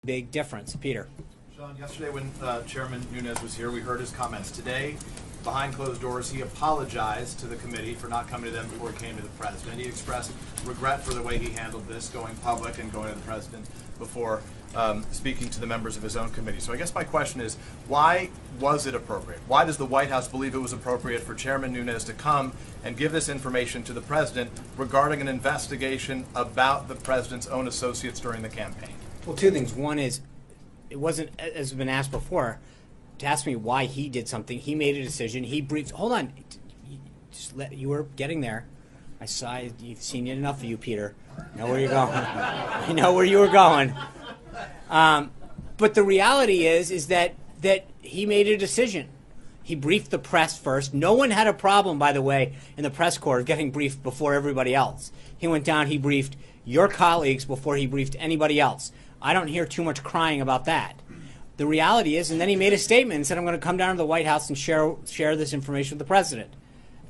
big difference. Peter. Sean, yesterday when Chairman Nunes was here, we heard his comments. Today, behind closed doors, he apologized to the committee for not coming to them before he came to the president. He expressed regret for the way he handled this, going public and going to the president before speaking to the members of his own committee. So I guess my question is, why was it appropriate? Why does the White House believe it was appropriate for Chairman Nunes to come and give this information to the president regarding an investigation about the president's own associates during the campaign? Well, two things. One is, it wasn't, as has been asked before, to ask me why he did something. He made a decision. He briefed. Hold on. You were getting there. I saw, you've seen enough of you, Peter. I know where you're going. I know where you were going. But the reality is that he made a decision. He briefed the press first. No one had a problem, by the way, in the press corps getting briefed before everybody else. He went down, he briefed your colleagues before he briefed anybody else. I don't hear too much crying about that. The reality is, and then he made a statement and said, I'm going to come down to the White House and share this information with the president.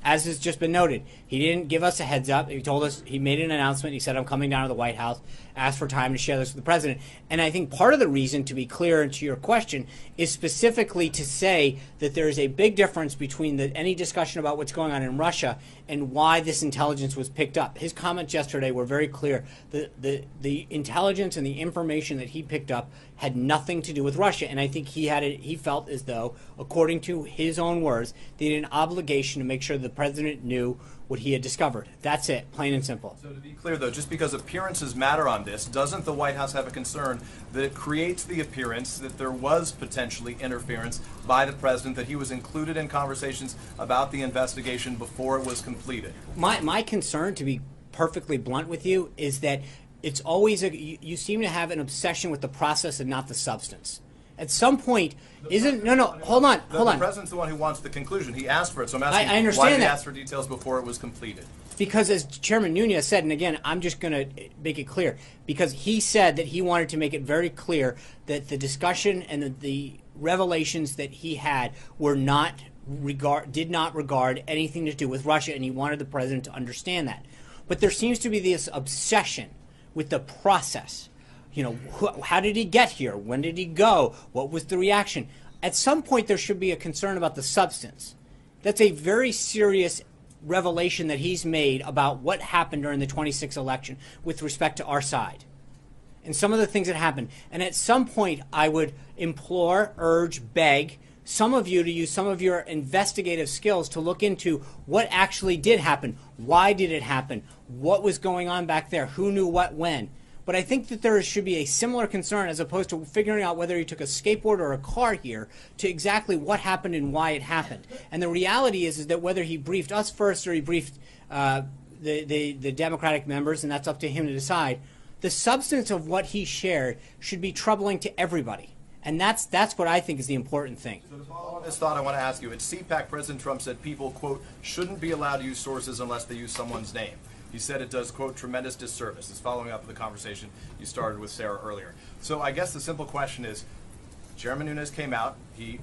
As has just been noted, he didn't give us a heads up. He told us, he made an announcement. He said, I'm coming down to the White House, asked for time to share this with the president. And I think part of the reason, to be clear and to your question, is specifically to say that there is a big difference between any discussion about what's going on in Russia and why this intelligence was picked up. His comments yesterday were very clear. The intelligence and the information that he picked up had nothing to do with Russia. And I think he felt as though, according to his own words, they had an obligation to make sure the president knew what he had discovered. That's it, plain and simple. So to be clear, though, just because appearances matter on this, doesn't the White House have a concern that it creates the appearance that there was potentially interference by the president, that he was included in conversations about the investigation before it was completed? My concern, to be perfectly blunt with you, is that it's always you seem to have an obsession with the process and not the substance. At some point, hold on. The president's the one who wants the conclusion. He asked for it, so I'm asking, I understand why did he that. ask for details before it was completed? Because as Chairman Nunes said, and again, I'm just going to make it clear, because he said that he wanted to make it very clear that the discussion and the revelations that he had did not regard anything to do with Russia, and he wanted the president to understand that. But there seems to be this obsession with the process. You know, how did he get here? When did he go? What was the reaction? At some point, there should be a concern about the substance. That's a very serious revelation that he's made about what happened during the 26th election with respect to our side and some of the things that happened. And at some point, I would implore, urge, beg some of you to use some of your investigative skills to look into what actually did happen. Why did it happen? What was going on back there? Who knew what when? But I think that there should be a similar concern, as opposed to figuring out whether he took a skateboard or a car here, to exactly what happened and why it happened. And the reality is that whether he briefed us first or he briefed the Democratic members, and that's up to him to decide, the substance of what he shared should be troubling to everybody. And that's what I think is the important thing. So to follow on this thought, I want to ask you, at CPAC, President Trump said people, quote, shouldn't be allowed to use sources unless they use someone's name. He said it does, quote, tremendous disservice. It's following up the conversation you started with Sarah earlier. So I guess the simple question is, Chairman Nunes came out, he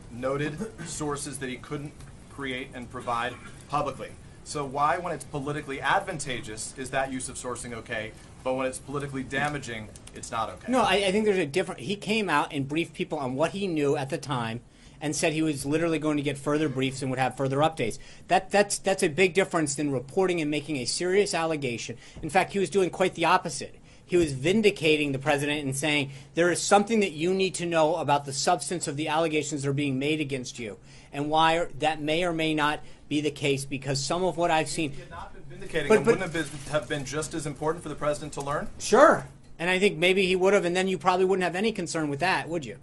noted sources that he couldn't create and provide publicly. So why, when it's politically advantageous, is that use of sourcing okay, but when it's politically damaging, it's not okay? No, I think there's a different. He came out and briefed people on what he knew at the time, and said he was literally going to get further briefs and would have further updates. That's a big difference than reporting and making a serious allegation. In fact, he was doing quite the opposite. He was vindicating the president and saying, there is something that you need to know about the substance of the allegations that are being made against you, and why that may or may not be the case, because some of what I've seen... If he had not been vindicating him, wouldn't it have been just as important for the president to learn? Sure. And I think maybe he would have, and then you probably wouldn't have any concern with that, would you?